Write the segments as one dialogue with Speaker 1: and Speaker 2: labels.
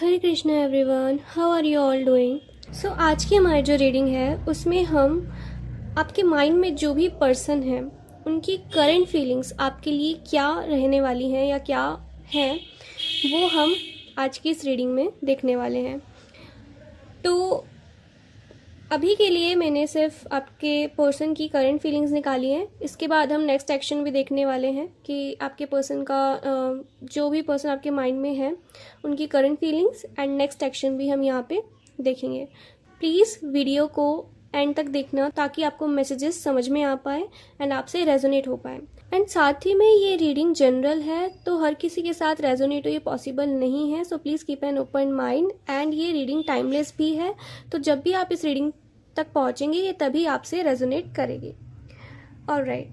Speaker 1: Hare Krishna everyone, how are you all doing. So आज की हमारी जो रीडिंग है उसमें हम आपके माइंड में जो भी पर्सन है उनकी करंट फीलिंग्स आपके लिए क्या रहने वाली हैं या क्या हैं वो हम आज की इस रीडिंग में देखने वाले हैं। तो अभी के लिए मैंने सिर्फ आपके पर्सन की करंट फीलिंग्स निकाली हैं। इसके बाद हम नेक्स्ट एक्शन भी देखने वाले हैं कि आपके पर्सन का जो भी पर्सन आपके माइंड में है उनकी current feelings and next action भी हम यहाँ पे देखेंगे। प्लीज़ वीडियो को एंड तक देखना ताकि आपको मैसेजेस समझ में आ पाए एंड आपसे रेजोनेट हो पाए। एंड साथ ही में ये रीडिंग जनरल है तो हर किसी के साथ रेजोनेट हो ये पॉसिबल नहीं है, so please keep an open mind. And ये रीडिंग टाइमलेस भी है, तो जब भी आप इस रीडिंग तक पहुंचेंगे ये तभी आपसे रेजोनेट करेगी। ऑलराइट,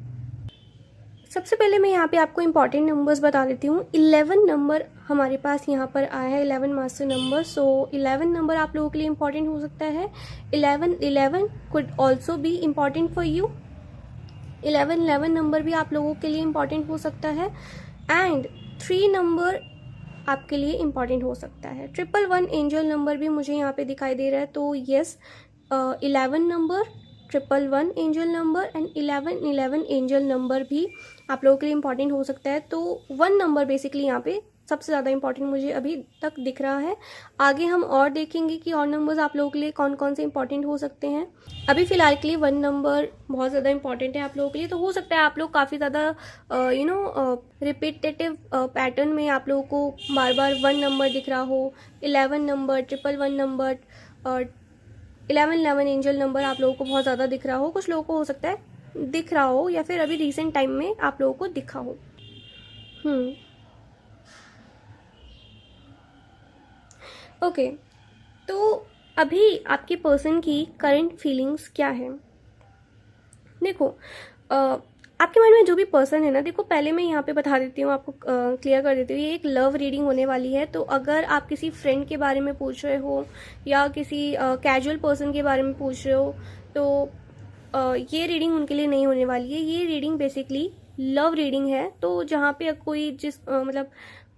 Speaker 1: सबसे पहले मैं यहाँ पे आपको इंपॉर्टेंट नंबर्स बता देती हूँ। 11 नंबर हमारे पास यहाँ पर आया है, 11 मास्टर नंबर। सो 11 नंबर आप लोगों के लिए इंपॉर्टेंट हो सकता है। 11 could also be important for you. 11 number भी आप लोगों के लिए इम्पॉर्टेंट हो सकता है। एंड 3 नंबर आपके लिए इम्पॉर्टेंट हो सकता है। 111 एंजल नंबर भी मुझे यहाँ पे दिखाई दे रहा है, तो yes 11 number, 111 angel number and 11 angel number भी आप लोगों के लिए इम्पॉर्टेंट हो सकता है। तो 1 नंबर बेसिकली यहाँ पे सबसे ज़्यादा इंपॉर्टेंट मुझे अभी तक दिख रहा है। आगे हम और देखेंगे कि और नंबर्स आप लोगों के लिए कौन कौन से इंपॉर्टेंट हो सकते हैं। अभी फिलहाल के लिए 1 नंबर बहुत ज़्यादा इंपॉर्टेंट है आप लोगों के लिए। तो हो सकता है आप लोग काफ़ी ज़्यादा रिपीटेटिव पैटर्न में आप लोगों को बार बार 1 नंबर दिख रहा हो। 11 नंबर, 111 नंबर और 11 एंजल नंबर आप लोगों को बहुत ज़्यादा दिख रहा हो। कुछ लोगों को हो सकता है दिख रहा हो या फिर अभी रिसेंट टाइम में आप लोगों को दिखा हो। ओके, तो अभी आपके पर्सन की करंट फीलिंग्स क्या है। देखो आपके माइंड में जो भी पर्सन है ना, देखो पहले मैं यहाँ पे बता देती हूँ, आपको क्लियर कर देती हूँ, ये एक लव रीडिंग होने वाली है। तो अगर आप किसी फ्रेंड के बारे में पूछ रहे हो या किसी कैजुअल पर्सन के बारे में पूछ रहे हो तो ये रीडिंग उनके लिए नहीं होने वाली है। ये रीडिंग बेसिकली लव रीडिंग है। तो जहाँ पे कोई मतलब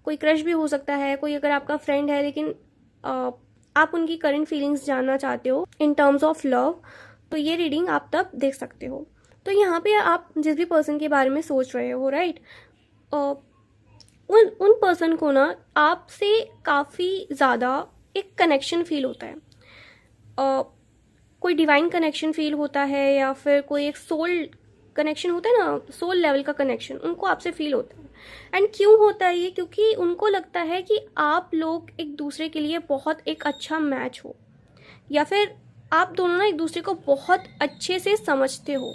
Speaker 1: कोई क्रश भी हो सकता है, कोई अगर आपका फ्रेंड है लेकिन आप उनकी करंट फीलिंग्स जानना चाहते हो इन टर्म्स ऑफ लव, तो ये रीडिंग आप तब देख सकते हो। तो यहाँ पे आप जिस भी पर्सन के बारे में सोच रहे हो, राइट, उन पर्सन को ना आपसे काफ़ी ज़्यादा एक कनेक्शन फील होता है। कोई डिवाइन कनेक्शन फील होता है या फिर कोई एक सोल कनेक्शन होता है ना, सोल लेवल का कनेक्शन उनको आपसे फील होता है। एंड क्यों होता है ये? क्योंकि उनको लगता है कि आप लोग एक दूसरे के लिए बहुत एक अच्छा मैच हो, या फिर आप दोनों ना एक दूसरे को बहुत अच्छे से समझते हो।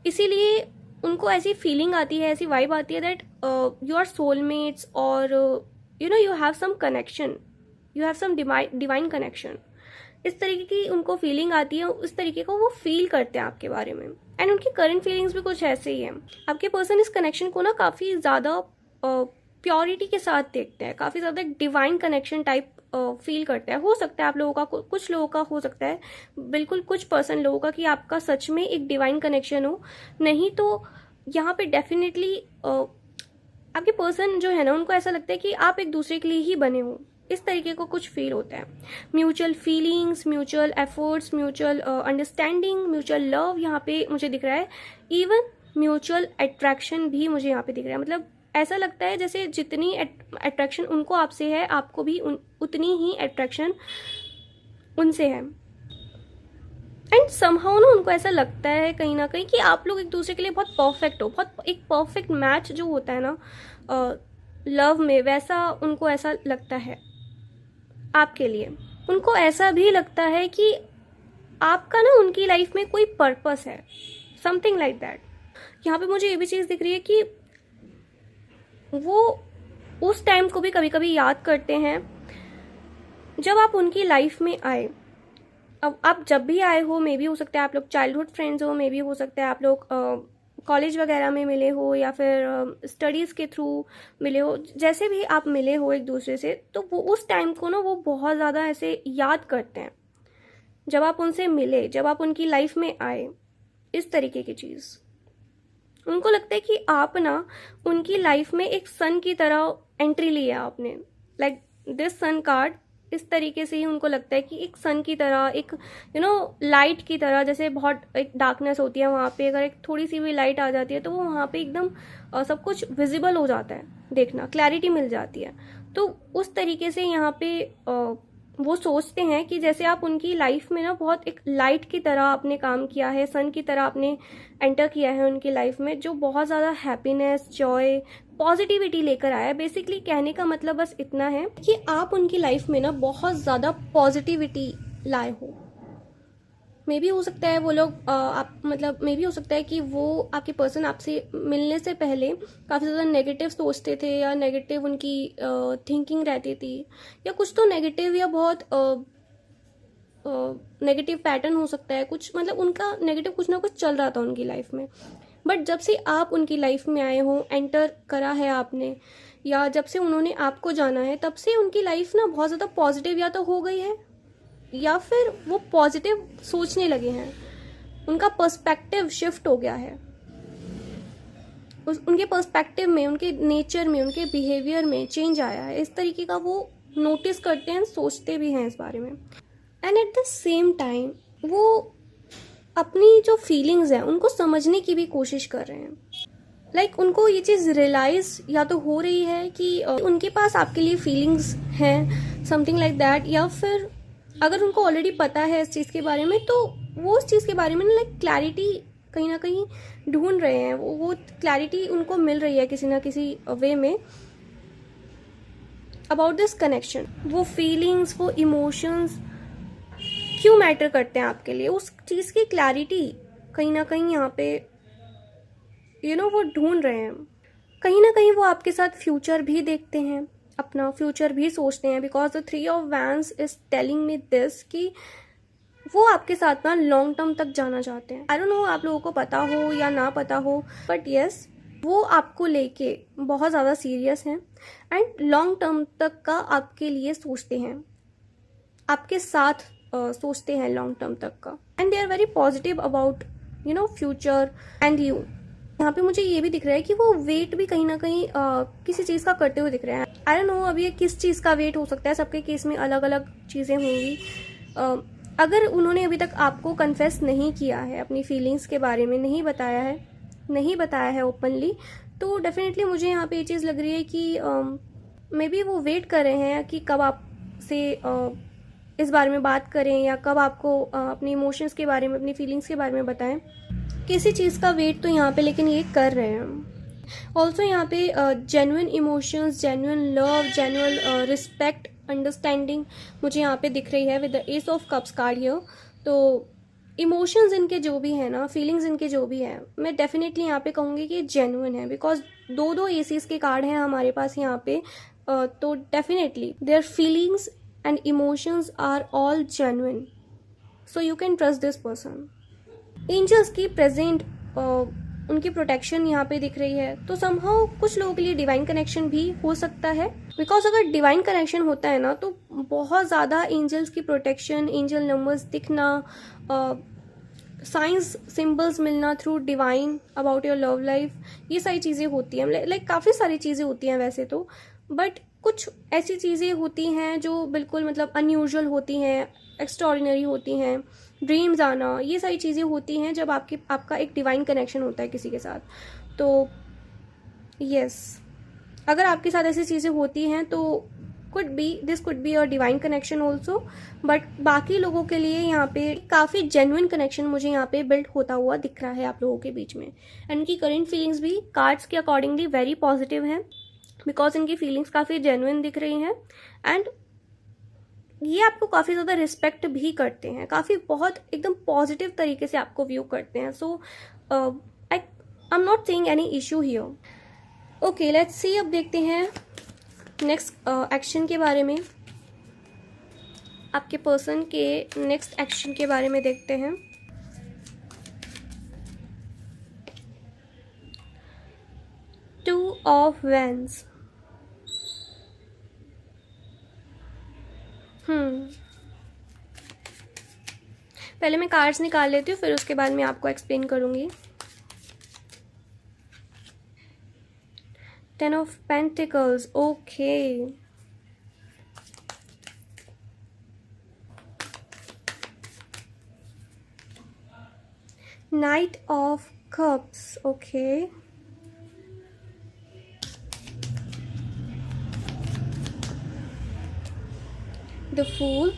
Speaker 1: इसीलिए उनको ऐसी फीलिंग आती है, ऐसी वाइब आती है दैट यू आर सोलमेट्स और you have some connection, you have some divine connection. इस तरीके की उनको फीलिंग आती है, उस तरीके को वो फील करते हैं आपके बारे में। एंड उनकी करंट फीलिंग्स भी कुछ ऐसे ही है। आपके पर्सन इस कनेक्शन को ना काफ़ी ज़्यादा प्योरिटी के साथ देखते हैं, काफ़ी ज़्यादा डिवाइन कनेक्शन टाइप फील करता है। हो सकता है आप लोगों का, कुछ लोगों का हो सकता है, बिल्कुल कुछ पर्सन लोगों का, कि आपका सच में एक डिवाइन कनेक्शन हो। नहीं तो यहाँ पे डेफिनेटली आपके पर्सन जो है ना उनको ऐसा लगता है कि आप एक दूसरे के लिए ही बने हो। इस तरीके को कुछ फील होता है। Mutual feelings, mutual efforts, mutual understanding, mutual love यहाँ पे मुझे दिख रहा है। इवन म्यूचुअल अट्रैक्शन भी मुझे यहाँ पे दिख रहा है। मतलब ऐसा लगता है जैसे जितनी अट्रैक्शन उनको आपसे है, आपको भी उतनी ही अट्रैक्शन उनसे है। एंड समहाउ ना उनको ऐसा लगता है कहीं ना कहीं कि आप लोग एक दूसरे के लिए बहुत परफेक्ट हो, बहुत एक परफेक्ट मैच जो होता है ना लव में, वैसा उनको ऐसा लगता है आपके लिए। उनको ऐसा भी लगता है कि आपका ना उनकी लाइफ में कोई पर्पस है, समथिंग लाइक दैट। यहाँ पे मुझे ये भी चीज़ दिख रही है कि वो उस टाइम को भी कभी कभी याद करते हैं जब आप उनकी लाइफ में आए। अब आप जब भी आए हो, मे भी हो सकता है आप लोग चाइल्डहुड फ्रेंड्स हो, मे भी हो सकता है आप लोग कॉलेज वगैरह में मिले हो या फिर स्टडीज़ के थ्रू मिले हो, जैसे भी आप मिले हो एक दूसरे से, तो वो उस टाइम को ना वो बहुत ज़्यादा ऐसे याद करते हैं जब आप उनसे मिले, जब आप उनकी लाइफ में आए। इस तरीके की चीज़ उनको लगता है कि आप ना उनकी लाइफ में एक सन की तरह एंट्री लिया आपने, लाइक दिस सन कार्ड इस तरीके से ही उनको लगता है कि एक सन की तरह, एक लाइट की तरह, जैसे बहुत एक डार्कनेस होती है वहाँ पे, अगर एक थोड़ी सी भी लाइट आ जाती है तो वो वहाँ पे एकदम सब कुछ विजिबल हो जाता है, देखना क्लैरिटी मिल जाती है। तो उस तरीके से यहाँ पे वो सोचते हैं कि जैसे आप उनकी लाइफ में ना बहुत एक लाइट की तरह आपने काम किया है, सन की तरह आपने एंटर किया है उनकी लाइफ में, जो बहुत ज़्यादा हैप्पीनेस, जॉय, पॉजिटिविटी लेकर आया है। बेसिकली कहने का मतलब बस इतना है कि आप उनकी लाइफ में ना बहुत ज़्यादा पॉजिटिविटी लाए हो। मे भी हो सकता है वो लोग आप मतलब मे भी हो सकता है कि वो आपके पर्सन आपसे मिलने से पहले काफ़ी ज़्यादा नेगेटिव सोचते थे, या नेगेटिव उनकी थिंकिंग रहती थी, या कुछ तो नेगेटिव या बहुत नेगेटिव पैटर्न हो सकता है, कुछ मतलब उनका नेगेटिव कुछ ना कुछ चल रहा था उनकी लाइफ में। बट जब से आप उनकी लाइफ में आए हो, एंटर करा है आपने, या जब से उन्होंने आपको जाना है, तब से उनकी लाइफ ना बहुत ज़्यादा पॉजिटिव या तो हो गई है, या फिर वो पॉजिटिव सोचने लगे हैं, उनका पर्सपेक्टिव शिफ्ट हो गया है। उनके पर्सपेक्टिव में, उनके नेचर में, उनके बिहेवियर में चेंज आया है। इस तरीके का वो नोटिस करते हैं, सोचते भी हैं इस बारे में। And at the same time वो अपनी जो फीलिंग्स हैं उनको समझने की भी कोशिश कर रहे हैं। लाइक उनको ये चीज़ रियलाइज या तो हो रही है कि उनके पास आपके लिए फीलिंग्स हैं, समथिंग लाइक दैट, या फिर अगर उनको ऑलरेडी पता है इस चीज़ के बारे में, तो वो उस चीज़ के बारे में लाइक क्लैरिटी कहीं ना कहीं ढूंढ रहे हैं। वो क्लैरिटी उनको मिल रही है किसी ना किसी वे में अबाउट दिस कनेक्शन। वो फीलिंग्स, वो इमोशंस क्यों मैटर करते हैं आपके लिए, उस चीज़ की क्लैरिटी कहीं ना कहीं यहाँ पे वो ढूंढ रहे हैं। कहीं ना कहीं वो आपके साथ फ्यूचर भी देखते हैं, अपना फ्यूचर भी सोचते हैं, because the 3 of Wands is telling me this कि वो आपके साथ ना लॉन्ग टर्म तक जाना चाहते हैं। आई डोंट नो आप लोगों को पता हो या ना पता हो, बट यस, वो आपको लेके बहुत ज़्यादा सीरियस हैं एंड लॉन्ग टर्म तक का आपके लिए सोचते हैं, आपके साथ सोचते हैं लॉन्ग टर्म तक का। And they are very positive about future and you. यहाँ पे मुझे ये भी दिख रहा है कि वो वेट भी कहीं ना कहीं किसी चीज़ का करते हुए दिख रहे हैं। आई डोंट नो अब ये किस चीज़ का वेट हो सकता है, सबके केस में अलग अलग चीज़ें होंगी। अगर उन्होंने अभी तक आपको कन्फेस नहीं किया है, अपनी फीलिंग्स के बारे में नहीं बताया है ओपनली, तो डेफिनेटली मुझे यहाँ पे ये चीज़ लग रही है कि मे बी वो वेट कर रहे हैं कि कब आपसे इस बारे में बात करें, या कब आपको अपने इमोशंस के बारे में, अपनी फीलिंग्स के बारे में बताएं। किसी चीज़ का वेट तो यहाँ पे लेकिन ये कर रहे हैं। ऑल्सो यहाँ पे genuine emotions, genuine love, genuine respect, understanding मुझे यहाँ पे दिख रही है with the S of cups card here. तो इमोशंस इनके जो भी है ना, फीलिंग्स इनके जो भी है, मैं डेफिनेटली यहाँ पे कहूँगी कि जेन्युइन है, बिकॉज दो एसीज के कार्ड हैं हमारे पास यहाँ पे। तो definitely their feelings and emotions are all genuine, so you can trust this person. Angels की प्रेजेंट उनकी प्रोटेक्शन यहाँ पे दिख रही है, तो समहाउ कुछ लोगों के लिए डिवाइन कनेक्शन भी हो सकता है, बिकॉज अगर डिवाइन कनेक्शन होता है ना, तो बहुत ज़्यादा एंजल्स की प्रोटेक्शन, एंजल नंबर्स दिखना, साइंस सिंबल्स मिलना through divine about your love life, ये सारी चीज़ें होती हैं। लाइक काफ़ी सारी चीज़ें होती हैं वैसे तो, बट कुछ ऐसी चीज़ें होती हैं जो बिल्कुल मतलब अनयूजुअल होती हैं, एक्स्ट्रॉर्डिनरी होती हैं। ड्रीम्स आना, ये सारी चीज़ें होती हैं जब आपका एक डिवाइन कनेक्शन होता है किसी के साथ। तो यस, अगर आपके साथ ऐसी चीज़ें होती हैं तो this could be a divine connection also. But बाकी लोगों के लिए यहाँ पे काफ़ी जेन्युइन कनेक्शन मुझे यहाँ पे बिल्ड होता हुआ दिख रहा है आप लोगों के बीच में। एंड इनकी करेंट फीलिंग्स भी कार्ड्स के अकॉर्डिंगली वेरी पॉजिटिव हैं, बिकॉज इनकी फीलिंग्स काफ़ी जेन्युइन दिख रही हैं एंड ये आपको काफ़ी ज़्यादा रिस्पेक्ट भी करते हैं, काफ़ी बहुत एकदम पॉजिटिव तरीके से आपको व्यू करते हैं। So I am not seeing any issue here. Okay, let's see, अब देखते हैं नेक्स्ट एक्शन के बारे में। आपके पर्सन के नेक्स्ट एक्शन के बारे में देखते हैं। Two of wands. पहले मैं कार्ड्स निकाल लेती हूँ, फिर उसके बाद मैं आपको एक्सप्लेन करूँगी। 10 of Pentacles, okay. Knight of Cups, okay. The Fool.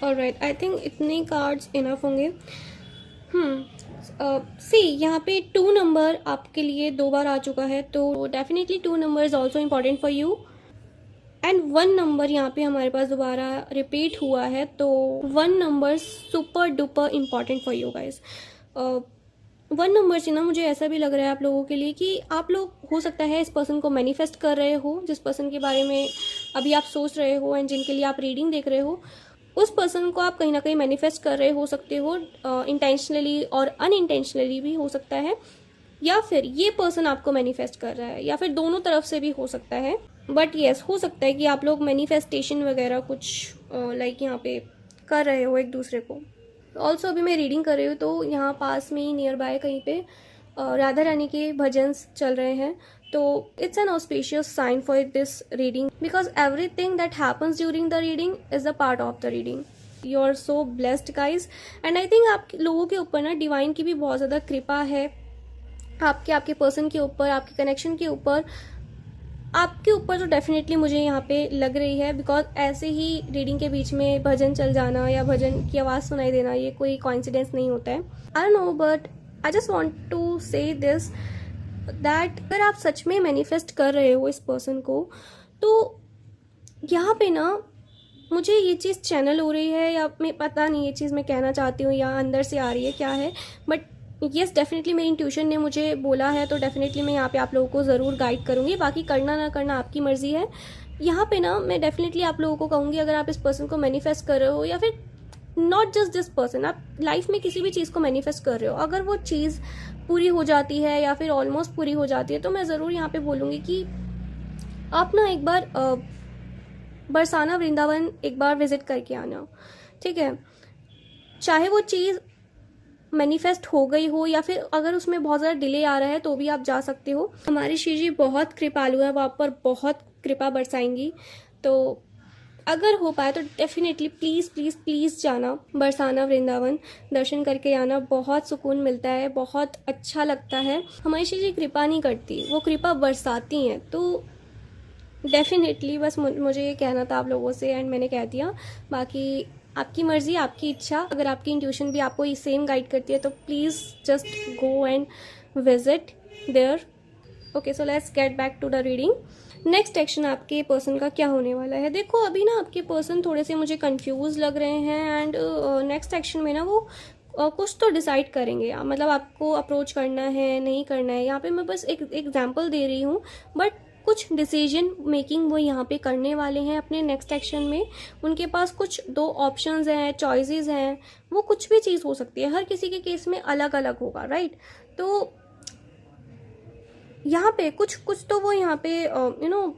Speaker 1: Alright, I think इतने कार्ड्स इनफ होंगे. सी यहाँ पे 2 नंबर आपके लिए 2 बार आ चुका है, तो definitely 2 number is also important for you. And 1 number यहाँ पे हमारे पास दोबारा रिपीट हुआ है, तो 1 number super duper important for you guys. 1 number से ना मुझे ऐसा भी लग रहा है आप लोगों के लिए कि आप लोग हो सकता है इस पर्सन को मैनिफेस्ट कर रहे हो, जिस पर्सन के बारे में अभी आप सोच रहे हो एंड जिनके लिए आप रीडिंग देख रहे हो, उस पर्सन को आप कहीं ना कहीं मैनिफेस्ट कर रहे हो सकते हो. इंटेंशनली और अनइंटेंशनली भी हो सकता है, या फिर ये पर्सन आपको मैनिफेस्ट कर रहा है, या फिर दोनों तरफ से भी हो सकता है. बट येस, हो सकता है कि आप लोग मैनिफेस्टेशन वगैरह कुछ लाइक यहाँ पे कर रहे हो एक दूसरे को. ऑल्सो अभी मैं रीडिंग कर रही हूँ, तो यहाँ पास में ही नियर बाय कहीं पे राधा रानी के भजन चल रहे हैं. तो it's an auspicious sign for this reading, because everything that happens during the reading is a part of the reading. You are so blessed guys. And I think आप लोगों के ऊपर ना डिवाइन की भी बहुत ज़्यादा कृपा है, आपके पर्सन के ऊपर, आपके कनेक्शन के ऊपर, आपके ऊपर तो डेफिनेटली मुझे यहाँ पे लग रही है. बिकॉज ऐसे ही रीडिंग के बीच में भजन चल जाना या भजन की आवाज़ सुनाई देना, ये कोई कोइंसिडेंस नहीं होता है. I don't know, but I just want to say this that अगर आप सच में मैनिफेस्ट कर रहे हो इस पर्सन को, तो यहाँ पे ना मुझे ये चीज़ चैनल हो रही है, या मैं पता नहीं ये चीज़ मैं कहना चाहती हूँ या अंदर से आ रही है क्या है, बट येस डेफिनेटली मेरी इंट्यूशन ने मुझे बोला है, तो डेफिनेटली मैं यहाँ पे आप लोगों को ज़रूर गाइड करूँगी. बाकी करना ना करना आपकी मर्ज़ी है. यहाँ पे ना मैं डेफिनेटली आप लोगों को कहूँगी, अगर आप इस पर्सन को मैनिफेस्ट कर रहे हो, या फिर नॉट जस्ट दिस पर्सन, आप लाइफ में किसी भी चीज़ को मैनिफेस्ट कर रहे हो, अगर वो चीज़ पूरी हो जाती है या फिर ऑलमोस्ट पूरी हो जाती है, तो मैं ज़रूर यहाँ पे बोलूँगी कि आप ना एक बार बरसाना वृंदावन एक बार विजिट करके आना. ठीक है, चाहे वो चीज़ मैनिफेस्ट हो गई हो या फिर अगर उसमें बहुत ज़्यादा डिले आ रहा है, तो भी आप जा सकते हो. हमारी श्री जी बहुत कृपालु है, वो आप पर बहुत कृपा बरसाएंगी. तो अगर हो पाए तो डेफिनेटली प्लीज़ प्लीज़ प्लीज़ जाना बरसाना वृंदावन, दर्शन करके आना. बहुत सुकून मिलता है, बहुत अच्छा लगता है. हमारी श्री जी कृपा नहीं करती, वो कृपा बरसाती हैं. तो डेफिनेटली बस मुझे ये कहना था आप लोगों से, एंड मैंने कह दिया. बाकी आपकी मर्ज़ी, आपकी इच्छा. अगर आपकी इंट्यूशन भी आपको ये सेम गाइड करती है, तो please just go and visit there. Okay, so let's get back to the reading. Next action आपके पर्सन का क्या होने वाला है. देखो अभी ना आपके पर्सन थोड़े से मुझे कंफ्यूज लग रहे हैं, एंड नेक्स्ट एक्शन में ना वो कुछ तो डिसाइड करेंगे, मतलब आपको अप्रोच करना है नहीं करना है. यहाँ पे मैं बस एक एग्जांपल दे रही हूँ, बट कुछ डिसीजन मेकिंग वो यहाँ पे करने वाले हैं अपने नेक्स्ट एक्शन में. उनके पास कुछ 2 ऑप्शंस हैं, चॉइसेस हैं. वो कुछ भी चीज़ हो सकती है, हर किसी के केस में अलग अलग होगा, राइट. तो यहाँ पे कुछ तो वो यहाँ पे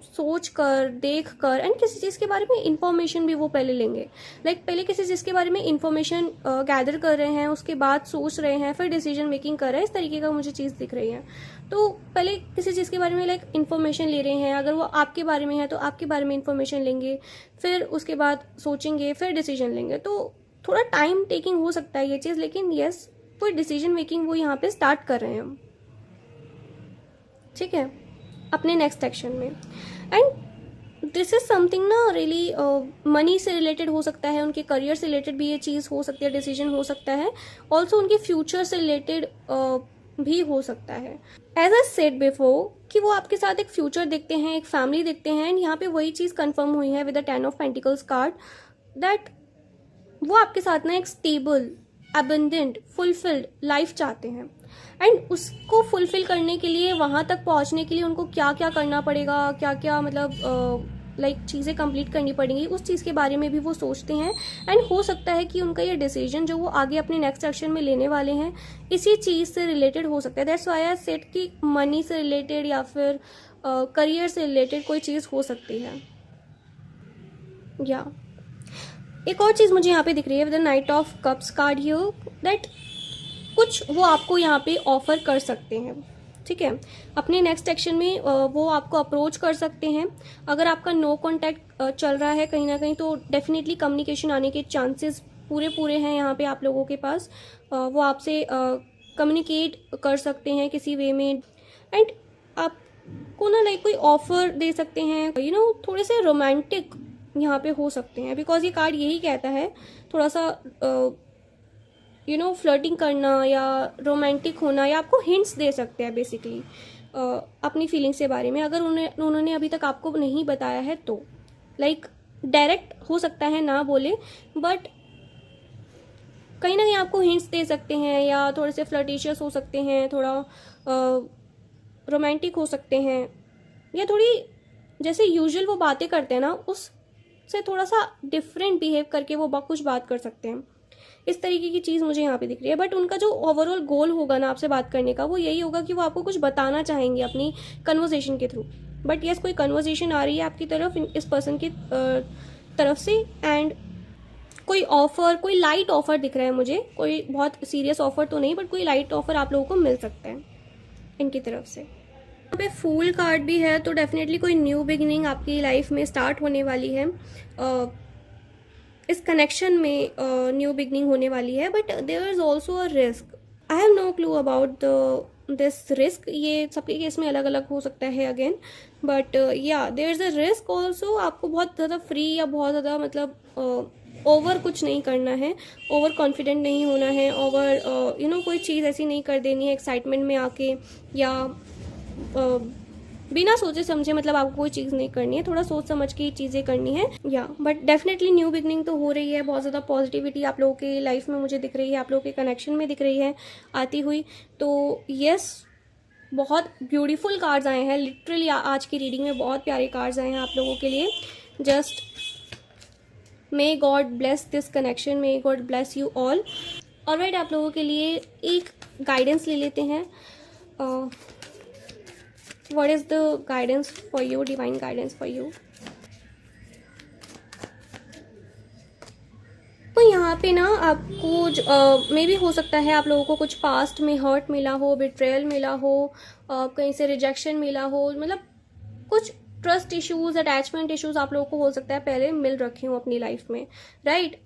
Speaker 1: सोच कर, देख कर, एंड किसी चीज़ के बारे में इंफॉर्मेशन भी वो पहले लेंगे. लाइक पहले किसी चीज़ के बारे में इंफॉर्मेशन गैदर कर रहे हैं, उसके बाद सोच रहे हैं, फिर डिसीजन मेकिंग कर रहे हैं. इस तरीके का मुझे चीज़ दिख रही है. तो पहले किसी चीज़ के बारे में लाइक इन्फॉर्मेशन ले रहे हैं. अगर वो आपके बारे में है तो आपके बारे में इन्फॉर्मेशन लेंगे, फिर उसके बाद सोचेंगे, फिर डिसीजन लेंगे. तो थोड़ा टाइम टेकिंग हो सकता है ये चीज़, लेकिन येस कोई डिसीजन मेकिंग वो यहाँ पे स्टार्ट कर रहे हैं. ठीक है, अपने नेक्स्ट एक्शन में. एंड दिस इज समथिंग ना रियली मनी से रिलेटेड हो सकता है, उनके करियर से रिलेटेड भी ये चीज़ हो सकती है, डिसीजन हो सकता है. ऑल्सो उनके फ्यूचर से रिलेटेड भी हो सकता है. एज आई सेड बिफोर कि वो आपके साथ एक फ्यूचर देखते हैं, एक फैमिली देखते हैं. एंड यहाँ पे वही चीज़ कंफर्म हुई है with the 10 of pentacles card, that वो आपके साथ ना एक स्टेबल, अबंडेंट, फुलफिल्ड लाइफ चाहते हैं. एंड उसको फुलफिल करने के लिए, वहाँ तक पहुँचने के लिए उनको क्या क्या करना पड़ेगा, क्या क्या मतलब लाइक चीज़ें कंप्लीट करनी पड़ेंगी, उस चीज़ के बारे में भी वो सोचते हैं. एंड हो सकता है कि उनका ये डिसीजन जो वो आगे अपने नेक्स्ट एक्शन में लेने वाले हैं, इसी चीज़ से रिलेटेड हो सकता है. दैट्स व्हाई आई सेड कि मनी से रिलेटेड या फिर करियर से रिलेटेड कोई चीज़ हो सकती है. या एक और चीज़ मुझे यहाँ पे दिख रही है with the night of cups card here, that कुछ वो आपको यहाँ पे ऑफर कर सकते हैं. ठीक है, अपने नेक्स्ट एक्शन में वो आपको अप्रोच कर सकते हैं. अगर आपका नो कॉन्टैक्ट चल रहा है कहीं ना कहीं, तो डेफिनेटली कम्युनिकेशन आने के चांसेस पूरे पूरे हैं यहाँ पे आप लोगों के पास। वो आपसे कम्युनिकेट कर सकते हैं किसी वे में, एंड आपको ना लाइक कोई ऑफर दे सकते हैं, थोड़े से रोमांटिक यहाँ पे हो सकते हैं, बिकॉज ये कार्ड यही कहता है थोड़ा सा फ्लर्टिंग करना या रोमांटिक होना, या आपको हिंट्स दे सकते हैं बेसिकली अपनी फीलिंग्स के बारे में, अगर उन्होंने अभी तक आपको नहीं बताया है तो। लाइक डायरेक्ट हो सकता है ना बोले, बट कहीं ना कहीं आपको हिंट्स दे सकते हैं, या थोड़े से फ्लर्टिशियस हो सकते हैं, थोड़ा रोमांटिक हो सकते हैं, या थोड़ी जैसे यूजुअल वो बातें करते हैं ना उससे थोड़ा सा डिफरेंट बिहेव करके वो कुछ बात कर सकते हैं। इस तरीके की चीज़ मुझे यहाँ पे दिख रही है। बट उनका जो ओवरऑल गोल होगा ना आपसे बात करने का, वो यही होगा कि वो आपको कुछ बताना चाहेंगे अपनी कन्वर्सेशन के थ्रू। बट यस, कोई कन्वर्सेशन आ रही है आपकी तरफ इस पर्सन की तरफ से, एंड कोई ऑफर, कोई लाइट ऑफर दिख रहा है मुझे, कोई बहुत सीरियस ऑफर तो नहीं, बट कोई लाइट ऑफर आप लोगों को मिल सकता है इनकी तरफ से। यहाँ पे फूल कार्ड भी है, तो डेफिनेटली कोई न्यू बिगिनिंग आपकी लाइफ में स्टार्ट होने वाली है। इस कनेक्शन में न्यू बिगनिंग होने वाली है, but there is also a risk. I have no clue about this risk, ये सबके केस में अलग अलग हो सकता है again, but yeah there is a risk also. आपको बहुत ज़्यादा फ्री या बहुत ज़्यादा मतलब ओवर कुछ नहीं करना है, ओवर कॉन्फिडेंट नहीं होना है, ओवर कोई चीज़ ऐसी नहीं कर देनी है एक्साइटमेंट में आके, या बिना सोचे समझे मतलब आपको कोई चीज़ नहीं करनी है, थोड़ा सोच समझ के चीज़ें करनी है। या बट डेफिनेटली न्यू बिगनिंग तो हो रही है, बहुत ज़्यादा पॉजिटिविटी आप लोगों की लाइफ में मुझे दिख रही है, आप लोगों के कनेक्शन में दिख रही है आती हुई। तो यस, बहुत ब्यूटीफुल कार्ड्स आए हैं लिटरली, आज की रीडिंग में बहुत प्यारे कार्ड्स आए हैं आप लोगों के लिए। Just may God bless this connection, may God bless you all. Alright, आप लोगों के लिए एक गाइडेंस ले लेते हैं। What is the guidance for you, divine guidance for you? तो यहाँ पे ना आपको मे भी हो सकता है आप लोगों को कुछ पास्ट में हर्ट मिला हो, बिट्रेयल मिला हो, कहीं से रिजेक्शन मिला हो, मतलब कुछ ट्रस्ट इश्यूज, अटैचमेंट इश्यूज आप लोगों को हो सकता है पहले मिल रखे हो अपनी लाइफ में, राइट।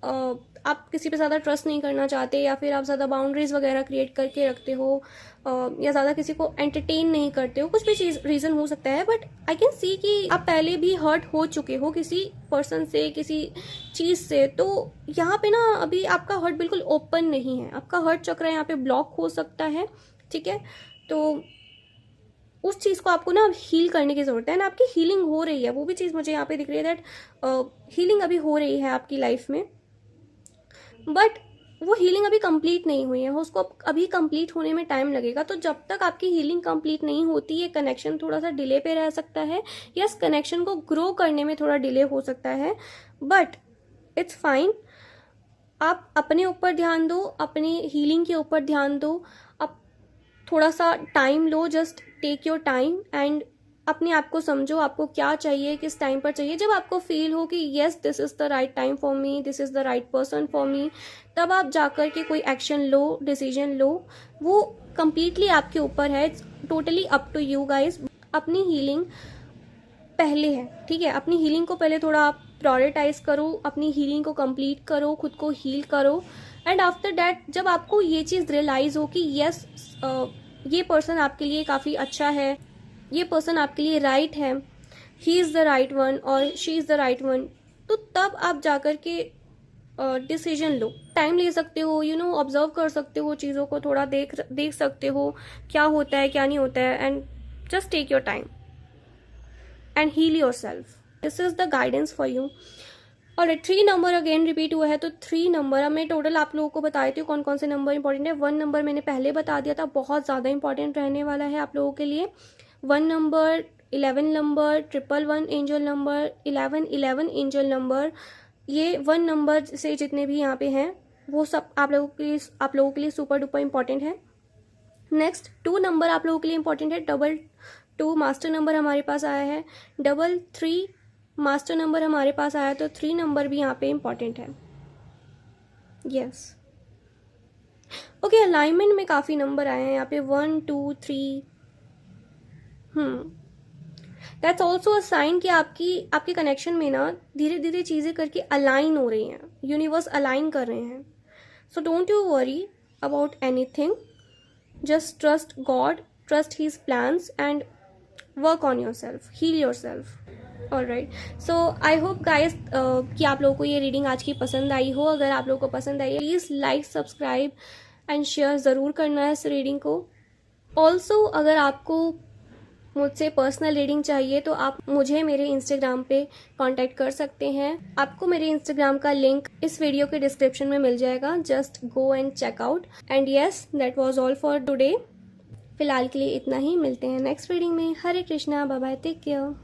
Speaker 1: आप किसी पे ज़्यादा ट्रस्ट नहीं करना चाहते, या फिर आप ज़्यादा बाउंड्रीज वगैरह क्रिएट करके रखते हो, या ज़्यादा किसी को एंटरटेन नहीं करते हो, कुछ भी चीज़ रीज़न हो सकता है। बट आई कैन सी कि आप पहले भी हर्ट हो चुके हो किसी पर्सन से, किसी चीज़ से। तो यहाँ पे ना अभी आपका हर्ट बिल्कुल ओपन नहीं है, आपका हर्ट चक्र यहाँ पे ब्लॉक हो सकता है, ठीक है। तो उस चीज़ को आपको ना हील करने की ज़रूरत है, ना आपकी हीलिंग हो रही है, वो भी चीज़ मुझे यहाँ पे दिख रही है दैट हीलिंग अभी हो रही है आपकी लाइफ में, बट वो हीलिंग अभी कंप्लीट नहीं हुई है, उसको अभी कंप्लीट होने में टाइम लगेगा। तो जब तक आपकी हीलिंग कंप्लीट नहीं होती, ये कनेक्शन थोड़ा सा डिले पे रह सकता है, या इस कनेक्शन को ग्रो करने में थोड़ा डिले हो सकता है, बट इट्स फाइन। आप अपने ऊपर ध्यान दो, अपनी हीलिंग के ऊपर ध्यान दो, आप थोड़ा सा टाइम लो, just take your time and अपने आप को समझो, आपको क्या चाहिए, किस टाइम पर चाहिए। जब आपको फील हो कि yes this is the right time for me, this is the right person for me, तब आप जाकर के कोई एक्शन लो, डिसीजन लो। वो कंप्लीटली आपके ऊपर है, it's totally up to you guys. अपनी हीलिंग पहले है, ठीक है। अपनी हीलिंग को पहले थोड़ा आप प्रायोरिटाइज करो, अपनी हीलिंग को कंप्लीट करो, खुद को हील करो, एंड आफ्टर दैट जब आपको ये चीज़ रियलाइज हो कि येस ये पर्सन आपके लिए काफ़ी अच्छा है, ये पर्सन आपके लिए राइट है, he is the right one और she is the right one, तो तब आप जाकर के डिसीजन लो। टाइम ले सकते हो, ऑब्जर्व कर सकते हो चीज़ों को, थोड़ा देख सकते हो क्या होता है क्या नहीं होता है, and just take your time and heal yourself. This is the guidance for you. और 3 नंबर अगेन रिपीट हुआ है, तो 3 नंबर अब मैं टोटल आप लोगों को बता देती हूँ कौन कौन से नंबर इंपॉर्टेंट है। 1 नंबर मैंने पहले बता दिया था, बहुत ज़्यादा इंपॉर्टेंट रहने वाला है आप लोगों के लिए। 1 number, 11 number, 111 angel number, 1111 angel number, ये 1 नंबर से जितने भी यहाँ पे हैं वो सब आप लोगों के लिए सुपर डुपर इंपॉर्टेंट है। नेक्स्ट 2 नंबर आप लोगों के लिए इंपॉर्टेंट है, 2 मास्टर नंबर हमारे पास आया है, 3 मास्टर नंबर हमारे पास आया, तो 3 नंबर भी यहाँ पे इंपॉर्टेंट है। यस, ओके, अलाइनमेंट में काफ़ी नंबर आए हैं यहाँ पे 1 2 3। दैट्स ऑल्सो अ साइन कि आपके कनेक्शन में ना धीरे धीरे चीज़ें करके अलाइन हो रही हैं, यूनिवर्स अलाइन कर रहे हैं. So don't you worry about anything, just trust God, trust his plans and work on yourself, heal yourself. Alright, so I hope guys कि आप लोगों को ये रीडिंग आज की पसंद आई हो. अगर आप लोगों को पसंद आई है please like, subscribe and share ज़रूर करना है इस रीडिंग को. ऑल्सो अगर आपको मुझसे पर्सनल रीडिंग चाहिए तो आप मुझे मेरे इंस्टाग्राम पे कांटेक्ट कर सकते हैं. आपको मेरे इंस्टाग्राम का लिंक इस वीडियो के डिस्क्रिप्शन में मिल जाएगा. Just go and check out. And yes, that was all for today. फिलहाल के लिए इतना ही. मिलते हैं नेक्स्ट रीडिंग में. Hare Krishna, bye bye, take care.